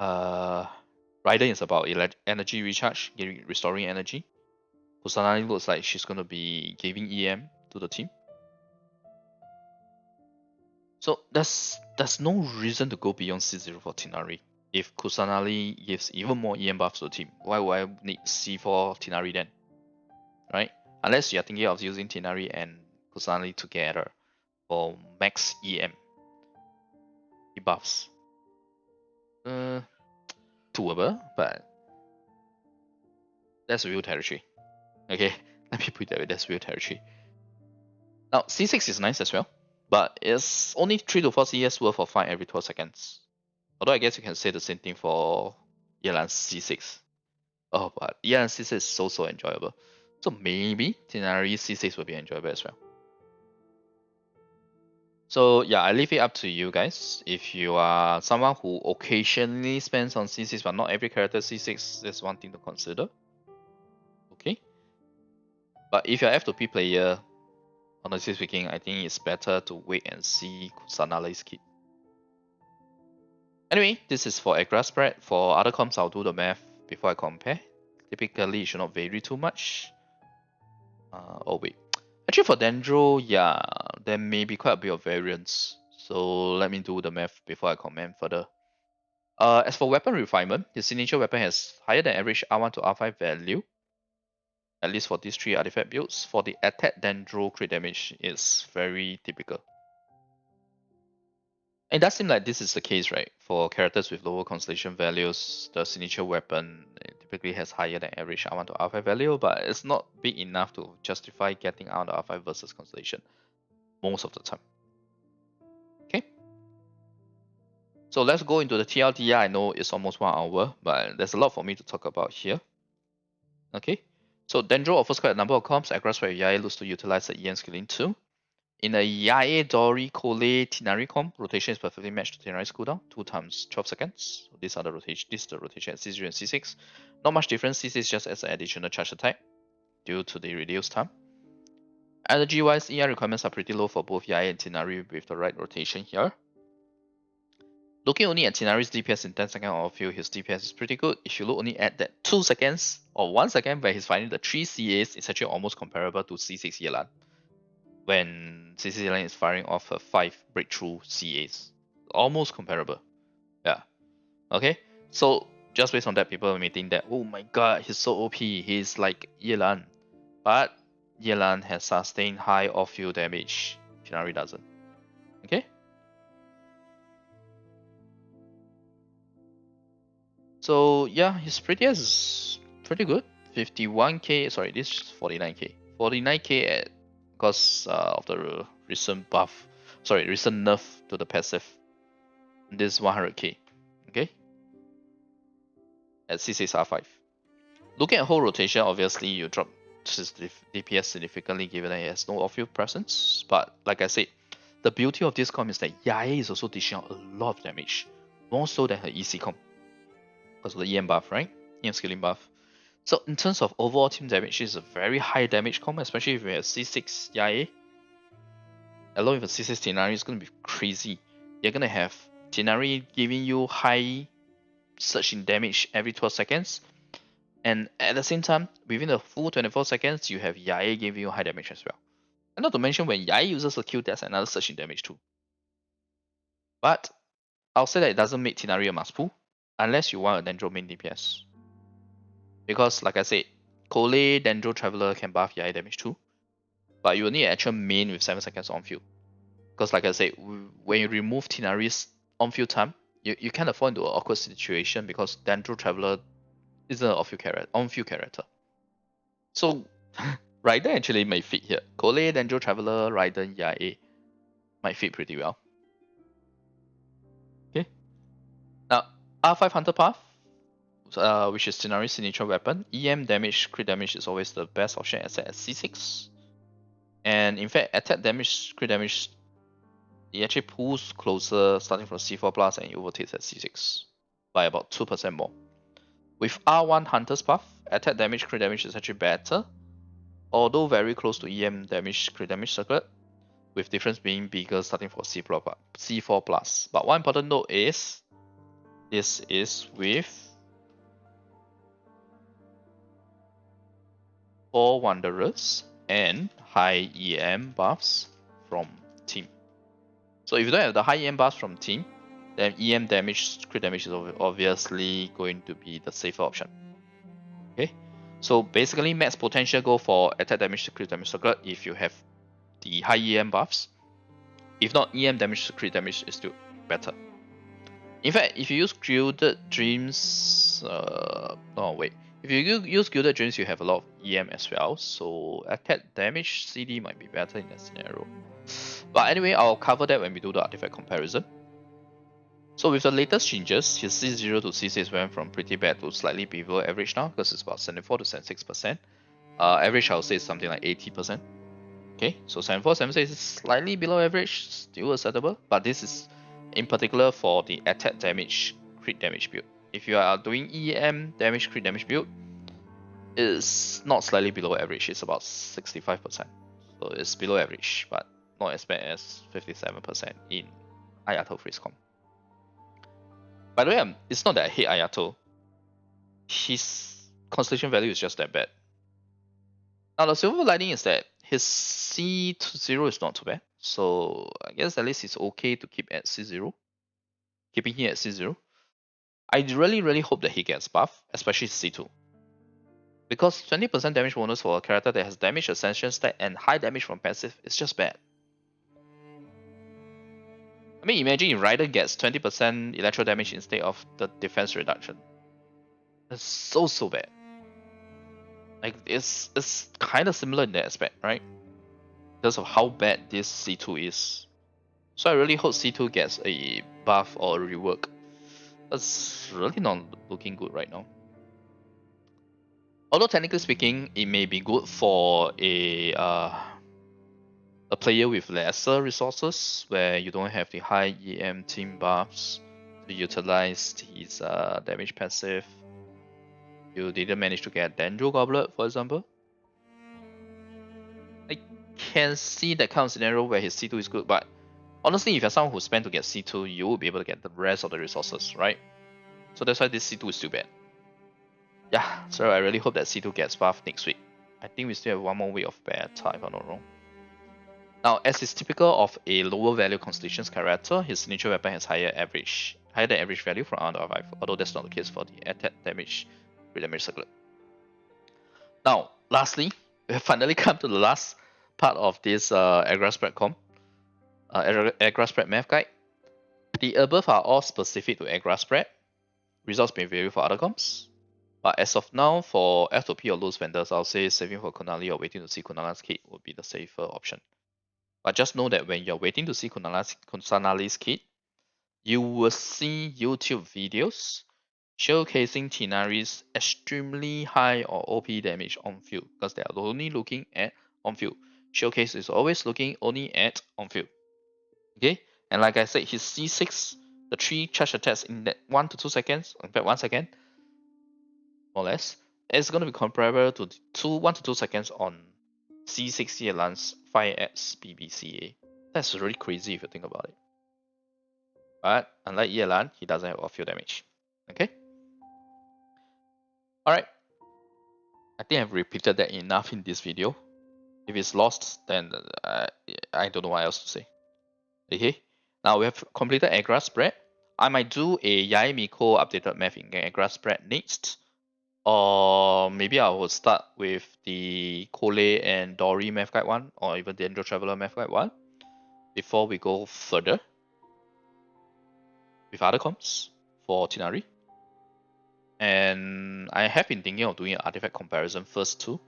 Raiden is about energy recharge, restoring energy. Kusanali looks like she's going to be giving EM to the team. So there's no reason to go beyond C0 for Tighnari. If Kusanali gives even more EM buffs to the team, why would I need C4 Tighnari then? Right? Unless you're thinking of using Tighnari and Kusanali together for max EM buffs. Doable, but that's real territory. Okay, let me put it that way, that's real territory. Now, C6 is nice as well, but it's only 3 to 4 CS worth of fine every 12 seconds. Although I guess you can say the same thing for Yelan's C6. Oh, but Yelan's C6 is so enjoyable. So maybe Tighnari C6 will be enjoyable as well. So yeah, I leave it up to you guys. If you are someone who occasionally spends on C6 but not every character C6, is one thing to consider. Okay. But if you're F2P player, honestly speaking, I think it's better to wait and see Kusanali's kit. Anyway, this is for AggraSpread. For other comps, I'll do the math before I compare. Typically, it should not vary too much. Oh wait. Actually, for Dendro, yeah, there may be quite a bit of variance. So let me do the math before I comment further. As for weapon refinement, his signature weapon has higher than average R1 to R5 value. At least for these 3 artifact builds. For the attack Dendro crit damage, is very typical. It does seem like this is the case, right? For characters with lower Constellation values, the signature weapon typically has higher than average R1 to R5 value, but it's not big enough to justify getting R1 to R5 versus Constellation most of the time. Okay. So let's go into the TLDR. I know it's almost 1 hour, but there's a lot for me to talk about here. Okay. So Dendro offers quite a number of comps. AggraSpread Yai looks to utilize the EM scaling too. In a Yae, Dori, Collei, Tighnari comp, rotation is perfectly matched to Tighnari's cooldown, 2 times 12 seconds. So these are the rotation. This is the rotation at C0 and C6. Not much difference. C6 just as an additional charge attack due to the reduced time. Energy wise, ER requirements are pretty low for both Yae and Tighnari with the right rotation here. Looking only at Tighnari's DPS in 10 seconds on field, his DPS is pretty good. If you look only at that 2 seconds or 1 second where he's finding the 3 CAs, it's actually almost comparable to C6 Yelan. When C6 Yelan is firing off a 5 breakthrough CAs. Almost comparable. Yeah. Okay? So just based on that, people may think that, oh my god, he's so OP, he's like Yelan. But Yelan has sustained high off-field damage. Tighnari doesn't. Okay? So yeah, his pretty is pretty good. 51k, sorry, this is 49k. 49k at because of the recent buff, sorry, recent nerf to the passive. This 100k, okay, at C6R5. Looking at whole rotation, obviously you drop his DPS significantly given that he has no off-field presence. But like I said, the beauty of this comp is that Yae is also dishing out a lot of damage, more so than her EC comp. Because of the EM buff, right? EM scaling buff. So in terms of overall team damage, it's a very high damage comp, especially if you have C6 Yae. Along with a C6 Tighnari, it's going to be crazy. You're going to have Tighnari giving you high surge in damage every 12 seconds. And at the same time, within the full 24 seconds, you have Yae giving you high damage as well. And not to mention, when Yae uses a Q, that's another surge in damage too. But I'll say that it doesn't make Tighnari a must pull, unless you want a Dendro main DPS. Because like I said, Collei, Dendro, Traveler can buff Yae damage too. But you will need an actual main with 7 seconds on field. Because like I said, when you remove Tighnari's on field time, you can't fall into an awkward situation because Dendro, Traveler isn't an on field character. So Rider actually might fit here. Collei, Dendro, Traveler, Rider, Yae might fit pretty well. Okay. Now R5 Hunter Path, which is Tighnari's signature weapon. EM damage, crit damage is always the best option asset at C6. And in fact, attack damage, crit damage, it actually pulls closer starting from C4 plus and it overtakes at C6 by about 2% more. With R1 Hunter's Path, attack damage, crit damage is actually better, although very close to EM damage, crit damage circuit, with difference being bigger starting from C4 plus. But one important note is, this is with 4 Wanderers and high EM buffs from team. So if you don't have the high EM buffs from team, then EM damage, crit damage is obviously going to be the safer option. Okay, so basically max potential go for attack damage to crit damage circuit if you have the high EM buffs. If not, EM damage to crit damage is still better. In fact, if you use Gilded Dreams, if you use Gilded Dreams, you have a lot of EM as well. So attack damage CD might be better in that scenario. But anyway, I'll cover that when we do the artifact comparison. So with the latest changes, his C0 to C6 went from pretty bad to slightly below average now, because it's about 74 to 76%. Average I would say is something like 80%. Okay, so 74, 76 is slightly below average, still acceptable, but this is in particular for the attack damage, crit damage build. If you are doing EM damage, crit damage build, it's not slightly below average, it's about 65%. So it's below average, but not as bad as 57% in Ayato Freeze Comp. By the way, it's not that I hate Ayato. His Constellation value is just that bad. Now the silver lining is that his C0 is not too bad. So I guess at least it's okay to keep at C0. Keeping him at C0. I really hope that he gets buff, especially C2. Because 20% damage bonus for a character that has damage ascension stat and high damage from passive is just bad. I mean, imagine if Rider gets 20% electro damage instead of the defense reduction. That's so bad. Like it's kind of similar in that aspect, right? Because of how bad this C2 is. So I really hope C2 gets a buff or a rework. That's really not looking good right now. Although technically speaking, it may be good for a a player with lesser resources, where you don't have the high EM team buffs to utilize his damage passive. You didn't manage to get Dendro Goblet, for example. I can see that kind of scenario where his C2 is good, but honestly, if you're someone who spent to get C2, you will be able to get the rest of the resources, right? So that's why this C2 is still bad. Yeah, so I really hope that C2 gets buffed next week. I think we still have one more week of beta, if I'm not wrong. Now, as is typical of a lower value Constellation's character, his signature weapon has higher than average value from under 5, although that's not the case for the attack damage, crit damage circlet. Now, lastly, we have finally come to the last part of this AggraSpread Comp, AggraSpread Math Guide. The above are all specific to AggraSpread. Results may vary for other comps. But as of now, for F2P or loose vendors, I'll say saving for Tighnari or waiting to see Tighnari's kit would be the safer option. But just know that when you're waiting to see Tighnari's kit, you will see YouTube videos showcasing Tighnari's extremely high or OP damage on field, because they are only looking at on field. Showcase is always looking only at on field. Okay, and like I said, his C6, the 3 charge attacks in that 1 to 2 seconds, in fact 1 second, more or less, it's going to be comparable to 1 to 2 seconds on C6 Yelan's 5x BBCA. That's really crazy if you think about it. But unlike Yelan, he doesn't have off-field damage. Okay? Alright. I think I've repeated that enough in this video. If it's lost, then I don't know what else to say. Okay? Now we have completed AggraSpread. I might do a Yaimiko updated math in AggraSpread next. Or maybe I will start with the Collei and Dori math guide one, or even the Dendro Traveler math guide one, before we go further with other comps for Tighnari. And I have been thinking of doing an artifact comparison first too,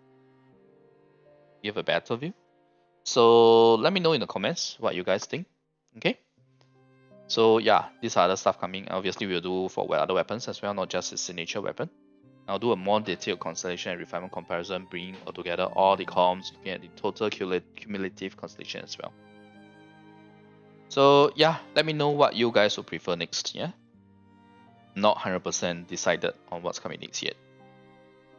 give a better view. So let me know in the comments what you guys think. Okay. So yeah, these are other stuff coming. Obviously we'll do for other weapons as well, not just his signature weapon. I'll do a more detailed Constellation and Refinement comparison, bringing together all the comps, looking at the total cumulative Constellation as well. So yeah, let me know what you guys would prefer next, yeah? Not 100% decided on what's coming next yet.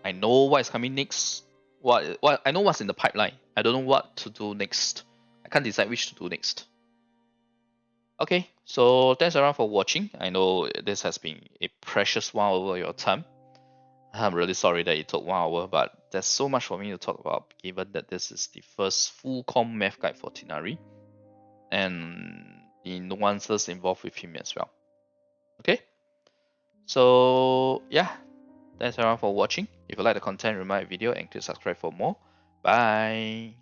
I know what is coming next. I know what's in the pipeline. I don't know what to do next. I can't decide which to do next. Okay, so thanks everyone for watching. I know this has been a precious one over your time. I'm really sorry that it took 1 hour, but there's so much for me to talk about, given that this is the first full comp math guide for Tighnari, and the nuances involved with him as well. Okay, so yeah, thanks everyone for watching. If you like the content, remind video and click subscribe for more. Bye.